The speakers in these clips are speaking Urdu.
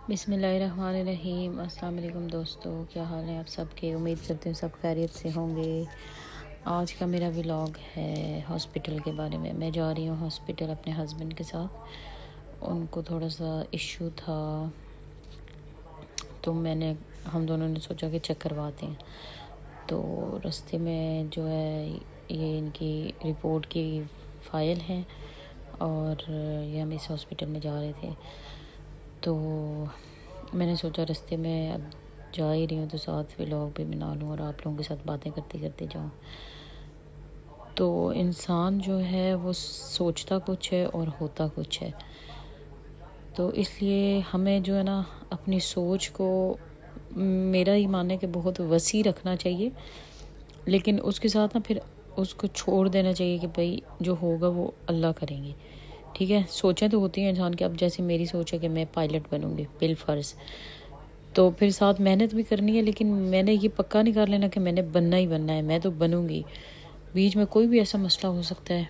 بسم اللہ الرحمن الرحیم۔ السلام علیکم دوستو، کیا حال ہے آپ سب کے؟ امید کرتے ہیں سب خیریت سے ہوں گے۔ آج کا میرا ولاگ ہے ہاسپٹل کے بارے میں۔ میں جا رہی ہوں ہاسپٹل اپنے ہسبینڈ کے ساتھ، ان کو تھوڑا سا ایشو تھا تو ہم دونوں نے سوچا کہ چیک کرواتے ہیں۔ تو رستے میں جو ہے یہ ان کی رپورٹ کی فائل ہے اور یہ ہم اس ہاسپٹل میں جا رہے تھے، تو میں نے سوچا رستے میں اب جا ہی رہی ہوں تو ساتھ ولاگ بھی بنا لوں اور آپ لوگوں کے ساتھ باتیں کرتے کرتے جاؤں۔ تو انسان جو ہے وہ سوچتا کچھ ہے اور ہوتا کچھ ہے، تو اس لیے ہمیں جو ہے نا اپنی سوچ کو، میرا ہی ماننا ہے کہ بہت وسیع رکھنا چاہیے، لیکن اس کے ساتھ نا پھر اس کو چھوڑ دینا چاہیے کہ بھائی جو ہوگا وہ اللہ کریں گے، ٹھیک ہے۔ سوچیں تو ہوتی ہیں انسان کے، اب جیسے میری سوچ ہے کہ میں پائلٹ بنوں گی بالفرض، تو پھر ساتھ محنت بھی کرنی ہے، لیکن میں نے یہ پکا نہیں کر لینا کہ میں نے بننا ہی بننا ہے، میں تو بنوں گی۔ بیچ میں کوئی بھی ایسا مسئلہ ہو سکتا ہے،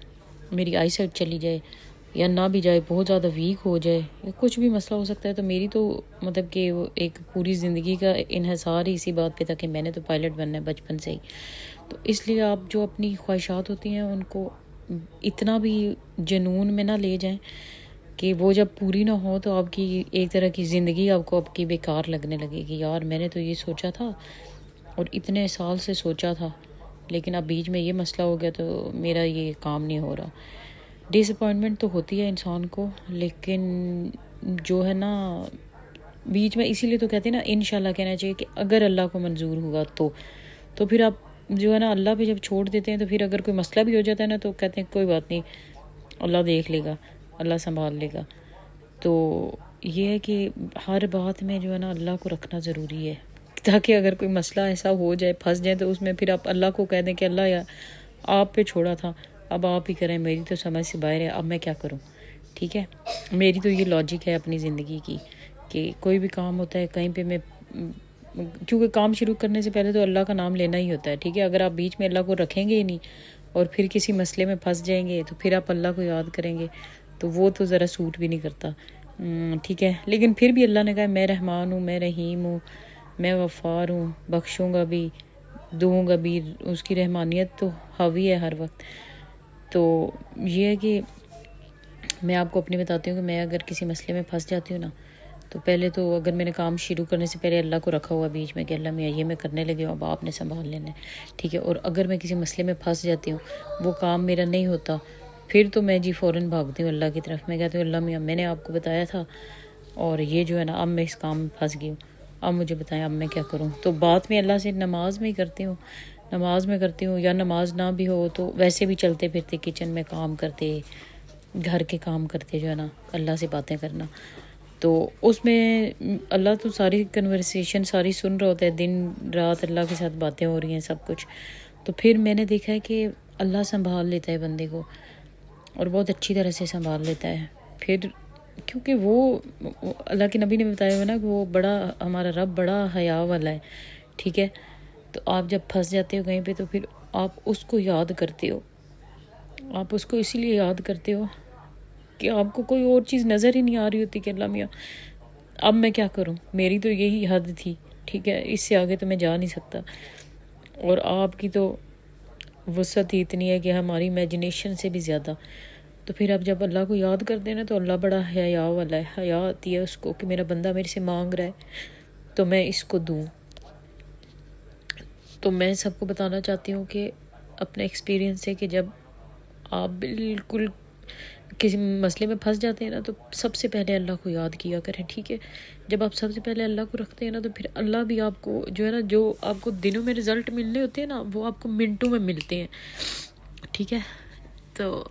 میری آئی سائٹ چلی جائے یا نہ بھی جائے، بہت زیادہ ویک ہو جائے یا کچھ بھی مسئلہ ہو سکتا ہے، تو میری تو مطلب کہ وہ ایک پوری زندگی کا انحصار ہی اسی بات پہ تھا کہ میں نے تو پائلٹ بننا ہے بچپن سے ہی۔ تو اس لیے آپ جو اپنی خواہشات ہوتی ہیں ان کو اتنا بھی جنون میں نہ لے جائیں کہ وہ جب پوری نہ ہو تو آپ کی ایک طرح کی زندگی آپ کو آپ کی بیکار لگنے لگے گی، یار میں نے تو یہ سوچا تھا اور اتنے سال سے سوچا تھا، لیکن اب بیچ میں یہ مسئلہ ہو گیا تو میرا یہ کام نہیں ہو رہا۔ ڈس اپوائنٹمنٹ تو ہوتی ہے انسان کو، لیکن جو ہے نا بیچ میں، اسی لیے تو کہتے ہیں نا انشاءاللہ کہنا چاہیے کہ اگر اللہ کو منظور ہوا تو پھر آپ جو ہے نا اللہ پہ جب چھوڑ دیتے ہیں تو پھر اگر کوئی مسئلہ بھی ہو جاتا ہے نا تو کہتے ہیں کوئی بات نہیں، اللہ دیکھ لے گا، اللہ سنبھال لے گا۔ تو یہ ہے کہ ہر بات میں جو ہے نا اللہ کو رکھنا ضروری ہے، تاکہ اگر کوئی مسئلہ ایسا ہو جائے، پھنس جائیں، تو اس میں پھر آپ اللہ کو کہہ دیں کہ اللہ یا آپ پہ چھوڑا تھا، اب آپ ہی کریں، میری تو سمجھ سے باہر ہے، اب میں کیا کروں، ٹھیک ہے۔ میری تو یہ لاجک ہے اپنی زندگی کی کہ کوئی بھی کام ہوتا ہے کہیں پہ میں، کیونکہ کام شروع کرنے سے پہلے تو اللہ کا نام لینا ہی ہوتا ہے، ٹھیک ہے۔ اگر آپ بیچ میں اللہ کو رکھیں گے ہی نہیں اور پھر کسی مسئلے میں پھنس جائیں گے تو پھر آپ اللہ کو یاد کریں گے تو وہ تو ذرا سوٹ بھی نہیں کرتا، ٹھیک ہے۔ لیکن پھر بھی اللہ نے کہا میں رحمان ہوں، میں رحیم ہوں، میں غفار ہوں، بخشوں گا بھی، دوں گا بھی، اس کی رحمانیت تو حاوی ہے ہر وقت۔ تو یہ ہے کہ میں آپ کو اپنی بتاتی ہوں کہ میں اگر کسی مسئلے میں پھنس جاتی ہوں نا، تو پہلے تو اگر میں نے کام شروع کرنے سے پہلے اللہ کو رکھا ہوا بیچ میں کہ اللہ میں یہ میں کرنے لگے ہوں، اب آپ نے سنبھال لینا ہے، ٹھیک ہے۔ اور اگر میں کسی مسئلے میں پھنس جاتی ہوں، وہ کام میرا نہیں ہوتا، پھر تو میں فوراً بھاگتی ہوں اللہ کی طرف، میں کہتی ہوں اللہ میاں میں نے آپ کو بتایا تھا اور یہ جو ہے نا اب میں اس کام میں پھنس گئی ہوں، اب مجھے بتائیں اب میں کیا کروں۔ تو بات میں اللہ سے نماز میں ہی کرتی ہوں، نماز میں کرتی ہوں، یا نماز نہ بھی ہو تو ویسے بھی چلتے پھرتے کچن میں کام کرتے، گھر کے کام کرتے جو ہے نا اللہ سے باتیں کرنا، تو اس میں اللہ تو ساری کنورسیشن ساری سن رہا ہوتا ہے، دن رات اللہ کے ساتھ باتیں ہو رہی ہیں سب کچھ۔ تو پھر میں نے دیکھا ہے کہ اللہ سنبھال لیتا ہے بندے کو اور بہت اچھی طرح سے سنبھال لیتا ہے، پھر کیونکہ وہ اللہ کے نبی نے بتایا ہوا نا کہ وہ بڑا، ہمارا رب بڑا حیا والا ہے، ٹھیک ہے۔ تو آپ جب پھنس جاتے ہو کہیں پہ تو پھر آپ اس کو یاد کرتے ہو، آپ اس کو اسی لیے یاد کرتے ہو کہ آپ کو کوئی اور چیز نظر ہی نہیں آ رہی ہوتی کہ اللہ میاں اب میں کیا کروں، میری تو یہی حد تھی، ٹھیک ہے، اس سے آگے تو میں جا نہیں سکتا، اور آپ کی تو وسعت ہی اتنی ہے کہ ہماری امیجنیشن سے بھی زیادہ۔ تو پھر اب جب اللہ کو یاد کر دینا تو اللہ بڑا حیا والا ہے، حیا آتی ہے اس کو کہ میرا بندہ میرے سے مانگ رہا ہے تو میں اس کو دوں۔ تو میں سب کو بتانا چاہتی ہوں کہ اپنے ایکسپیرینس سے کہ جب آپ بالکل کسی مسئلے میں پھنس جاتے ہیں نا تو سب سے پہلے اللہ کو یاد کیا کریں، ٹھیک ہے۔ جب آپ سب سے پہلے اللہ کو رکھتے ہیں نا تو پھر اللہ بھی آپ کو جو ہے نا، جو آپ کو دنوں میں رزلٹ ملنے ہوتے ہیں نا وہ آپ کو منٹوں میں ملتے ہیں، ٹھیک ہے۔ تو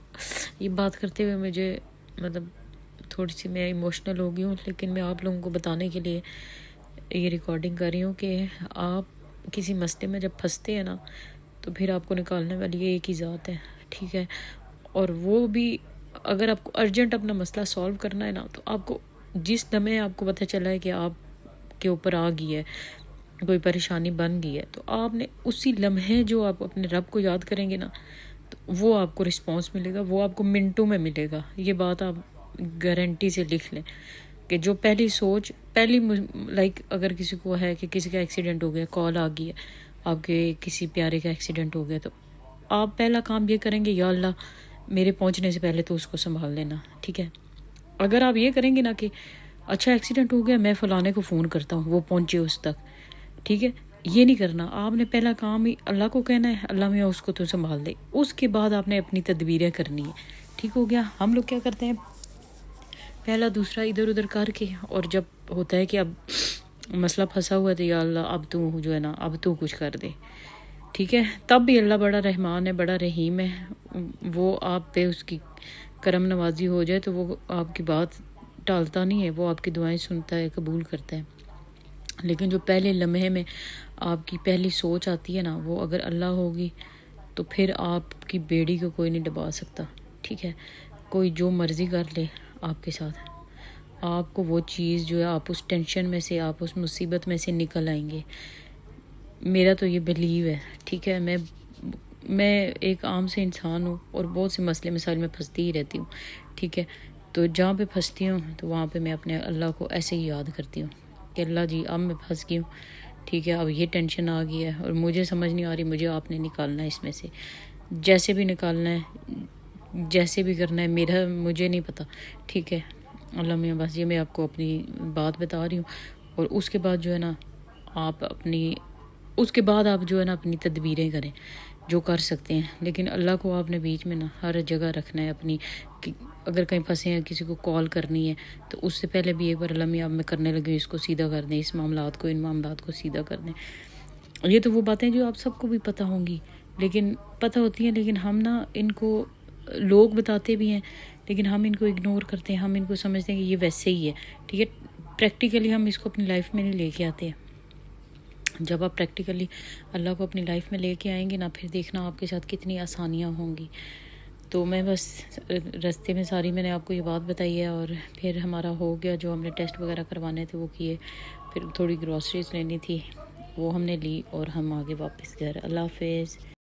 یہ بات کرتے ہوئے مجھے مطلب تھوڑی سی میں ایموشنل ہو گئی ہوں، لیکن میں آپ لوگوں کو بتانے کے لیے یہ ریکارڈنگ کر رہی ہوں کہ آپ کسی مسئلے میں جب پھنستے ہیں نا تو پھر آپ کو نکالنے والی ایک ہی ذات ہے، ٹھیک ہے۔ اور وہ بھی اگر آپ کو ارجنٹ اپنا مسئلہ سولو کرنا ہے نا تو آپ کو جس لمحے آپ کو پتہ چلا ہے کہ آپ کے اوپر آ گئی ہے، کوئی پریشانی بن گئی ہے، تو آپ نے اسی لمحے جو آپ اپنے رب کو یاد کریں گے نا تو وہ آپ کو رسپانس ملے گا، وہ آپ کو منٹوں میں ملے گا۔ یہ بات آپ گارنٹی سے لکھ لیں کہ جو پہلی سوچ پہلی لائک اگر کسی کو ہے کہ کسی کا ایکسیڈنٹ ہو گیا، کال آ گئی ہے آپ کے کسی پیارے کا ایکسیڈنٹ ہو گیا، تو آپ پہلا کام یہ کریں گے یا اللہ میرے پہنچنے سے پہلے تو اس کو سنبھال لینا، ٹھیک ہے. اگر آپ یہ کریں گے نا کہ اچھا ایکسیڈنٹ ہو گیا، میں فلانے کو فون کرتا ہوں وہ پہنچے اس تک، ٹھیک ہے، یہ نہیں کرنا. آپ نے پہلا کام ہی اللہ کو کہنا ہے اللہ میاں اس کو تو سنبھال دے، اس کے بعد آپ نے اپنی تدبیریں کرنی ہیں. ٹھیک ہو گیا. ہم لوگ کیا کرتے ہیں پہلا دوسرا ادھر ادھر کر کے، اور جب ہوتا ہے کہ اب مسئلہ پھنسا ہوا ہے تو یا اللہ اب تو جو ہے نا اب تو کچھ کر دے، ٹھیک ہے. تب بھی اللہ بڑا رحمان ہے، بڑا رحیم ہے، وہ آپ پہ اس کی کرم نوازی ہو جائے تو وہ آپ کی بات ٹالتا نہیں ہے، وہ آپ کی دعائیں سنتا ہے، قبول کرتا ہے. لیکن جو پہلے لمحے میں آپ کی پہلی سوچ آتی ہے نا، وہ اگر اللہ ہوگی تو پھر آپ کی بیڑی کو کوئی نہیں ڈبا سکتا، ٹھیک ہے. کوئی جو مرضی کر لے آپ کے ساتھ، آپ کو وہ چیز جو ہے آپ اس ٹینشن میں سے، آپ اس مصیبت میں سے نکل آئیں گے. میرا تو یہ بلیو ہے، ٹھیک ہے. میں ایک عام سے انسان ہوں اور بہت سے مسئلے مسائل میں پھنستی ہی رہتی ہوں، ٹھیک ہے. تو جہاں پہ پھنستی ہوں تو وہاں پہ میں اپنے اللہ کو ایسے ہی یاد کرتی ہوں کہ اللہ جی اب میں پھنس گئی ہوں، ٹھیک ہے. اب یہ ٹینشن آ گئی ہے اور مجھے سمجھ نہیں آ رہی، مجھے آپ نے نکالنا ہے اس میں سے، جیسے بھی نکالنا ہے، جیسے بھی کرنا ہے، مجھے نہیں پتہ، ٹھیک ہے. اللہ میاں بس یہ میں آپ کو اپنی بات بتا رہی ہوں. اور اس کے بعد جو ہے نا آپ جو ہے نا اپنی تدبیریں کریں جو کر سکتے ہیں. لیکن اللہ کو آپ نے بیچ میں نا ہر جگہ رکھنا ہے اپنی. اگر کہیں پھنسے ہیں، کسی کو کال کرنی ہے تو اس سے پہلے بھی ایک بار اللہ میاں اب میں کرنے لگی اس کو سیدھا کر دیں، ان معاملات کو سیدھا کر دیں. یہ تو وہ باتیں جو آپ سب کو بھی پتہ ہوں گی، لیکن پتہ ہوتی ہیں، لیکن ہم نا ان کو لوگ بتاتے بھی ہیں لیکن ہم ان کو اگنور کرتے ہیں، ہم ان کو سمجھتے ہیں کہ یہ ویسے ہی ہے، ٹھیک ہے. پریکٹیکلی ہم اس کو اپنی لائف میں نہیں لے کے آتے ہیں. جب آپ پریکٹیکلی اللہ کو اپنی لائف میں لے کے آئیں گے نا، پھر دیکھنا آپ کے ساتھ کتنی آسانیاں ہوں گی. تو میں بس رستے میں ساری میں نے آپ کو یہ بات بتائی ہے. اور پھر ہمارا ہو گیا، جو ہم نے ٹیسٹ وغیرہ کروانے تھے وہ کیے، پھر تھوڑی گروسریز لینی تھی وہ ہم نے لی اور ہم آگے واپس گھر. اللہ حافظ.